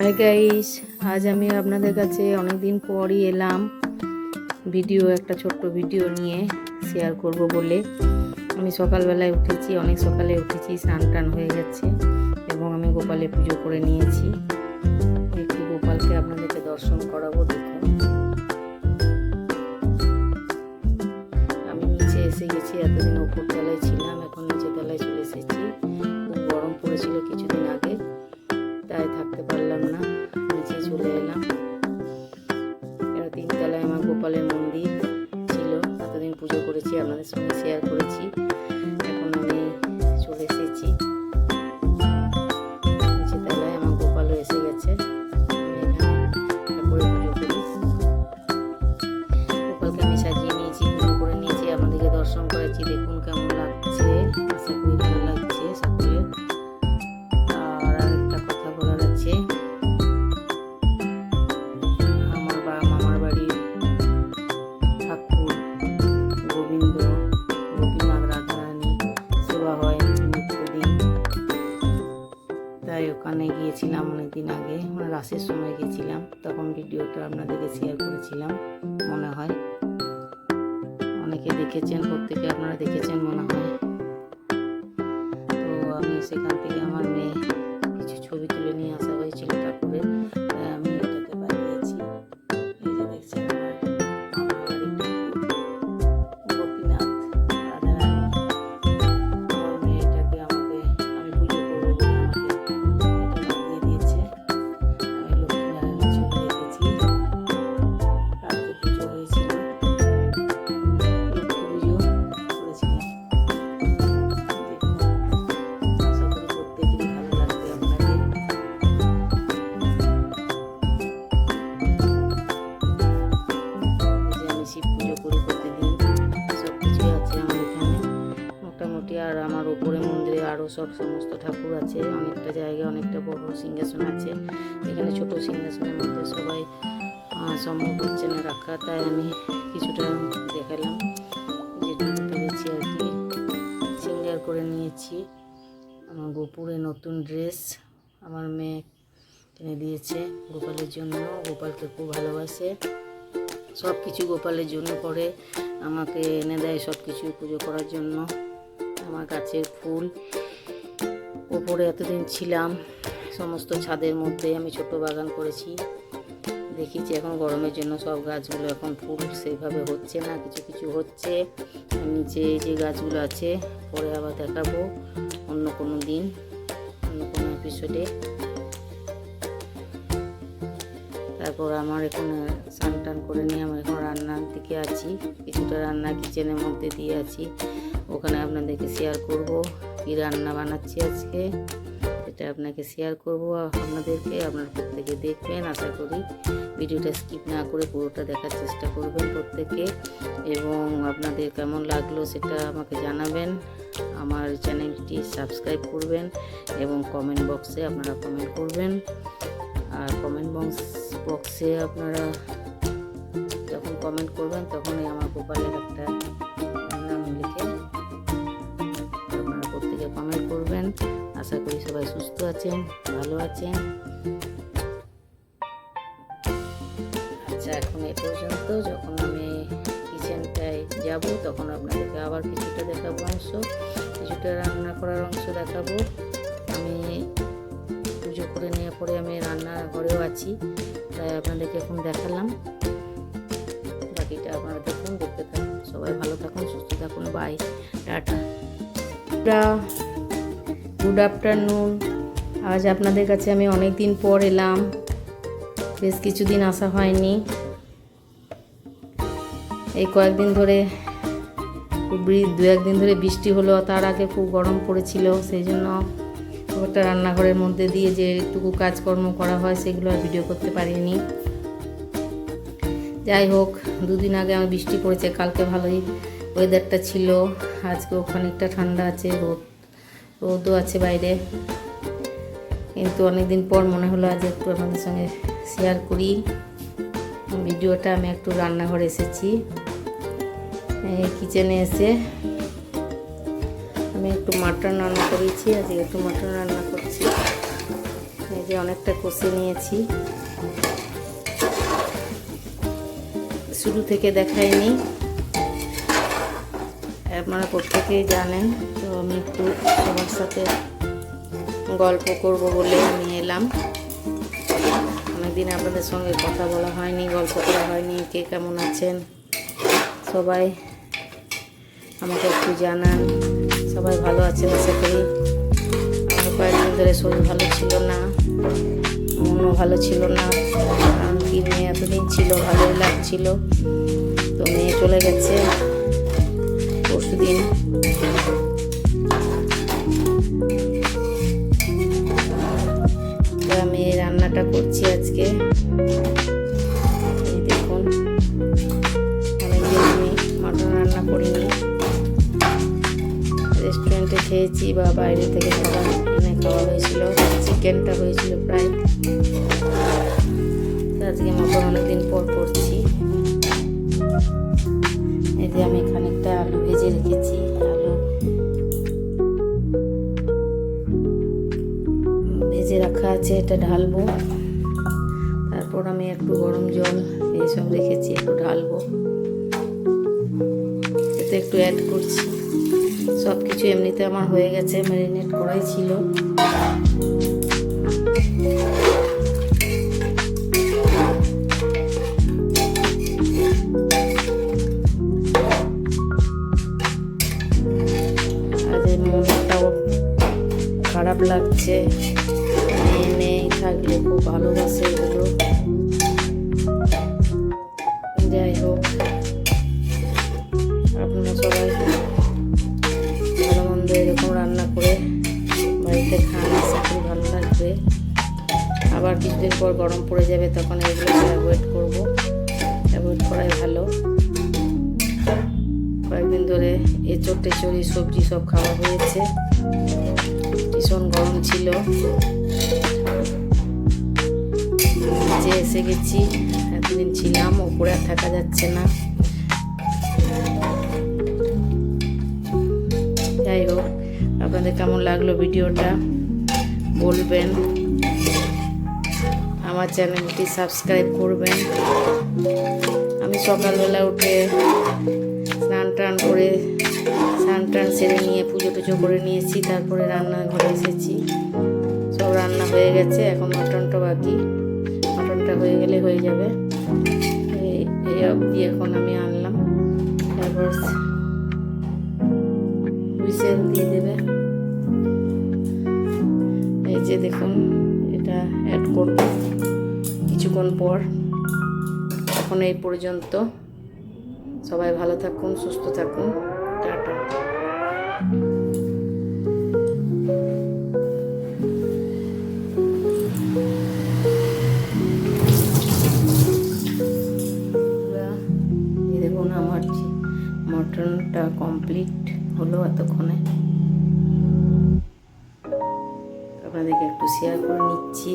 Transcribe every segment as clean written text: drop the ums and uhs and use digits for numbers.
Hi guys, আজ আমি আপনাদের কাছে অনেক দিন পরই এলাম একটা ছোট্ট ভিডিও নিয়ে শেয়ার করব বলে। আমি সকালবেলায় উঠেছি, অনেক সকালে উঠেছি, স্নান টান হয়ে গেছে এবং আমি গোপালে পুজো করে নিয়েছি। একটু গোপালকে আপনাদেরকে দর্শন করাবো। দেখুন, আমি নিচে এসে গেছি। এতদিন উপর তলায় ছিলাম, এখন নিচে তলায় চলে এসেছি। খুব গরম পড়েছিল কিছুদিন আগে, তাই থাকতে পারলাম না, নিচে চলে এলাম। তিনতলায় আমার গোপালের মন্দির ছিল, এতদিন পুজো করেছি, আপনাদের সঙ্গে শেয়ার করেছি। এখন আমি চলে এসেছি নিচে তলায়, আমার গোপালও এসে গেছে। আমি এখানে ঠাকুরের পুজো করি। গোপালকে আমি সাজিয়ে নিয়েছি, পুজো করে নিয়েছি, আপনাদেরকে দর্শন করেছি। দেখুন কেমন লাগছে, আশা করি ভালো লাগছে সকলের। আর আরেকটা কথা বলার আছে, তাই ওখানে গিয়েছিলাম অনেকদিন আগে, রাসের সময় গেছিলাম, তখন ভিডিওটা আপনাদেরকে শেয়ার করেছিলাম মনে হয়। অনেকে দেখেছেন, প্রত্যেকে আপনারা দেখেছেন মনে হয়। তো আমি সেখান থেকে আমার মেয়ে কিছু ছবি তুলে নিয়ে আসা হয়েছিল ঠাকুরের, তাই আমি এটাকে বানিয়েছি। এই যে দেখছেন আমার গোপীনাথ রাধারানী। আমার মেয়ে এটাকে আমি পুজো করবো বলে আমাকে এটা বানিয়ে দিয়েছে। আমি লক্ষ্মীনারায়ণের ছবি রেখেছি। কালকে পুজো হয়েছিল, লক্ষ্মী পুজো করেছিলাম। আশা করি প্রত্যেকেরই ভালো লাগবে আপনাদের। আমি শিব পুজো করি প্রতিদিন, সব কিছুই আছে আমার এখানে মোটামুটি। আর আমার উপরে মন্দিরে আরও সমস্ত ঠাকুর আছে, অনেকটা জায়গা, অনেকটা বড় সিংহাসন আছে। এখানে ছোট সিংহাসনের মধ্যে সবাই সম্ভব হচ্ছে না রাখা, তাই আমি কিছুটা দেখালাম, যেটুকু পেরেছি আর কি সিঙ্গার করে নিয়েছি। আমার গোপুরে নতুন ড্রেস আমার মেয়ে কিনে দিয়েছে গোপালের জন্য। গোপালকে খুব ভালোবাসে, সব কিছু গোপালের জন্য করে, আমাকে এনে দেয় সব কিছু পুজো করার জন্য। আমার গাছের ফুল ওপরে এতদিন ছিলাম, সমস্ত ছাদের মধ্যে আমি ছোট বাগান করেছি। দেখেছি এখন গরমের জন্য সব গাছগুলো এখন ফুল সেইভাবে হচ্ছে না, কিছু কিছু হচ্ছে। নিচে যে গাছগুলো আছে পরে আবার দেখাবো অন্য কোনো দিন, অন্য কোনো এপিসোডে। তারপর আমার এখন স্নান টান করে নিয়ে আমার এখন রান্নার দিকে আছি, কিছুটা রান্না কিচেনের মধ্যে দিয়ে আছি। ওখানে আপনাদেরকে শেয়ার করব কি রান্না বানাচ্ছি আজকে, এটা আপনাকে শেয়ার করব আপনাদেরকে। আপনারা প্রত্যেকে দেখবেন, আশা করি ভিডিওটা স্কিপ না করে পুরোটা দেখার চেষ্টা করবেন প্রত্যেকে, এবং আপনাদের কেমন লাগলো সেটা আমাকে জানাবেন। আমার চ্যানেলটি সাবস্ক্রাইব করবেন এবং কমেন্ট বক্সে আপনারা কমেন্ট করবেন। আর কমেন্ট বক্সে আপনারা যখন কমেন্ট করবেন তখনই আমার গোপালের একটা নাম লিখে আপনারা প্রত্যেকে কমেন্ট করবেন। আশা করি সবাই সুস্থ আছেন, ভালো আছেন। আচ্ছা, এখন এ পর্যন্ত। যখন আমি কিচেনটায় যাব তখন আপনাদেরকে আবার কিছুটা দেখাবো অংশ, কিছুটা রান্না করার অংশ দেখাবো। আমি পুজো করে নেওয়ার পরে আমি রান্নাঘরেও আছি, তাই আপনাদেরকে এখন দেখালাম। বাকিটা আপনারা দেখুন, দেখতে থাকুন। সবাই ভালো থাকুন, সুস্থ থাকুন। Bye, tata. Good afternoon. আজ আপনাদের কাছে আমি অনেক দিন পর এলাম, বেশ কিছুদিন আসা হয়নি। এই কয়েকদিন ধরে দু একদিন ধরে বৃষ্টি হলো, তার আগে খুব গরম পড়েছিল, সেই জন্য একটা রান্নাঘরের মধ্যে দিয়ে যে একটুকু কাজকর্ম করা হয় সেগুলো আর ভিডিও করতে পারিনি। যাই হোক, দুদিন আগে আমার বৃষ্টি পড়েছে, কালকে ভালোই ওয়েদারটা ছিল, আজকেও খানিকটা ঠান্ডা আছে, রোদও আছে বাইরে। কিন্তু অনেকদিন পর মনে হলো আজ একটু আপনাদের সঙ্গে শেয়ার করি ভিডিওটা। আমি একটু রান্নাঘরে এসেছি, কিচেনে এসে আমি একটু মাটন রান্না করেছি, আজকে একটু মাটন রান্না করছি। এই যে অনেকটা কষে নিয়েছি, শুরু থেকে দেখাইনি, আপনারা প্রত্যেকেই জানেন। তো আমি একটু সবার সাথে গল্প করব বলে আমি এলাম। অনেকদিন আপনাদের সঙ্গে কথা বলা হয়নি, গল্প করা হয়নি। কে কেমন আছেন সবাই আমাকে একটু জানান। সবাই ভালো আছেন আশা করি। আমার কয়েকদিন ধরে শরীর ভালো ছিল না, মনও ভালো ছিল না, কারণ কি মেয়ে এতদিন ছিল, ভালোই লাগছিল। তো মেয়ে চলে গেছে পরশুদিন। আমি এই রান্নাটা করছি আজকে। এই দেখুন, অনেকদিন আমি মাটন রান্না করিনি। রেস্টুরেন্টে খেয়েছি বা বাইরে থেকে খাবার এনে খাওয়া হয়েছিল, চিকেনটা হয়েছিল প্রায়। আজকে মটন অনেকদিন পর করছি। এই যে আমি খানিকটা আলু ভেজে রেখেছি, আলু ভেজে রাখা আছে, এটা ঢালবো। তারপর আমি একটু গরম জল এইসব রেখেছি, একটু ঢালবো, এতে একটু অ্যাড করছি। সব কিছু এমনিতে আমার হয়ে গেছে, ম্যারিনেট করাই ছিল। আর এই মনটাও খারাপ লাগছে, নেই থাকলে খুব ভালোবাসে এগুলো। যাই হোক, আপনারা সবাই ভালো মন্দ এরকম রান্না করে বাড়িতে খান, আশা করি ভালো লাগবে। আবার কিছুদিন পর গরম পড়ে যাবে, তখন এগুলোকে অ্যাভয়েড করবো, অ্যাভয়েড করাই ভালো। কয়েকদিন ধরে এঁচড় টেচড়ি সবজি সব খাওয়া হয়েছে, ভীষণ গরম ছিল। নিচে এসে গেছি, এতদিন ছিলাম, উপরে আর থাকা যাচ্ছে না। যাই হোক, আপনাদের কেমন লাগলো ভিডিওটা বলবেন, আমার চ্যানেলটি সাবস্ক্রাইব করবেন। আমি সকালবেলা উঠে স্নান টান করে, স্নান টান সেরে নিয়ে পুজো টুজো করে নিয়েছি, তারপরে রান্নাঘরে এসেছি। সব রান্না হয়ে গেছে, এখন মটনটা বাকি, মটনটা হয়ে গেলে হয়ে যাবে। এই অবধি এখন আমি আনলাম, তারপর হুইসেল দিয়ে দেবে। এই যে দেখুন, এটা অ্যাড করব কিছুক্ষণ পর। এখন এই পর্যন্ত, সবাই ভালো থাকুন, সুস্থ থাকুন, টাটা। এই দেখুন, আমার মটনটা কমপ্লিট হলো এতক্ষণে। আপনাদেরকে একটু শেয়ার করে নিচ্ছি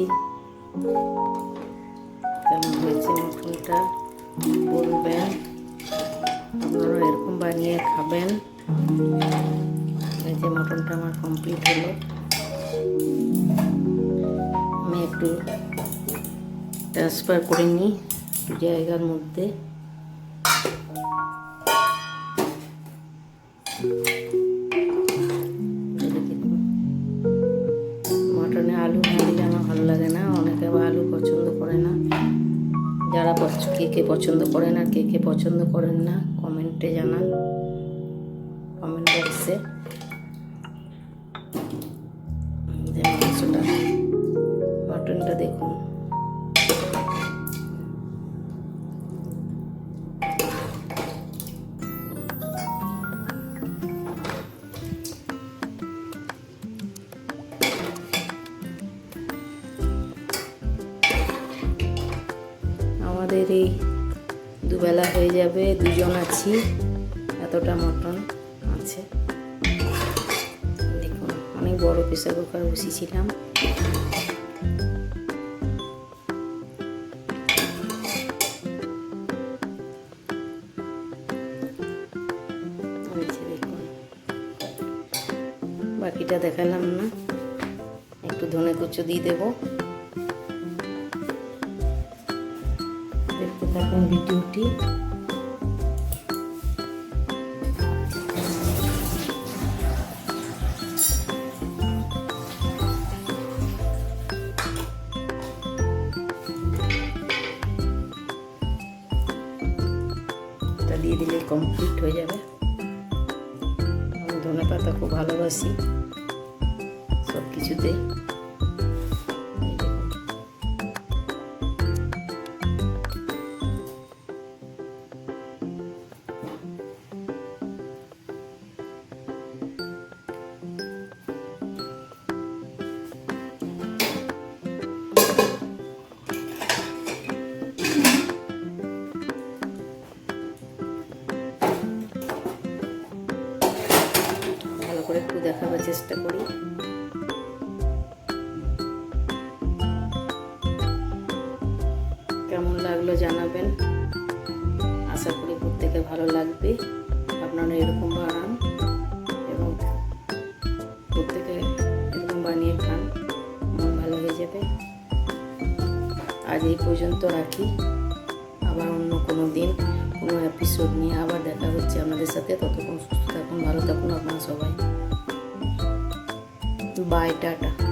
কেমন হয়েছে মটনটা, বলবেন। আপনারা এরকম বানিয়ে খাবেন। এই যে মটনটা আমার কমপ্লিট হলো। আমি একটু ট্রান্সফার করে নিই জায়গার মধ্যে। মটনে আলু না দিলে আমার ভালো লাগে না, অনেকে আবার আলু পছন্দ করে না। যারা কে কে পছন্দ করেন আর কে কে পছন্দ করেন না, কমেন্টে জানান, কমেন্ট বক্সে। মাংসটা, মটনটা দেখুন, আমাদের এই দুবেলা হয়ে যাবে, দুজন আছি, এতটা মটন আছে। দেখুন, অনেক বড় প্রেসার কুকার বসিয়েছিলাম। দেখুন, বাকিটা দেখালাম না, একটু ধনে কুচো দিয়ে দেবো। থাকুন ভিডিওটি। এটা দিয়ে দিলে কমপ্লিট হয়ে যাবে। আমি ধনে পাতা খুব ভালোবাসি সব কিছুতেই। ভালো করে একটু দেখাবার চেষ্টা করি। কেমন লাগলো জানাবেন। আশা করি প্রত্যেকের ভালো লাগবে। আপনারা এরকম বানান এবং প্রত্যেকে এরকম বানিয়ে খান, মন ভালো হয়ে যাবে। আজ এই পর্যন্ত রাখি। আবার অন্য কোনো দিন কোনো এপিসোড নিয়ে আবার দেখা হচ্ছে আপনাদের সাথে। ততক্ষণ সুস্থ থাকুন, ভালো থাকুন আপনারা সবাই। Bye, tata.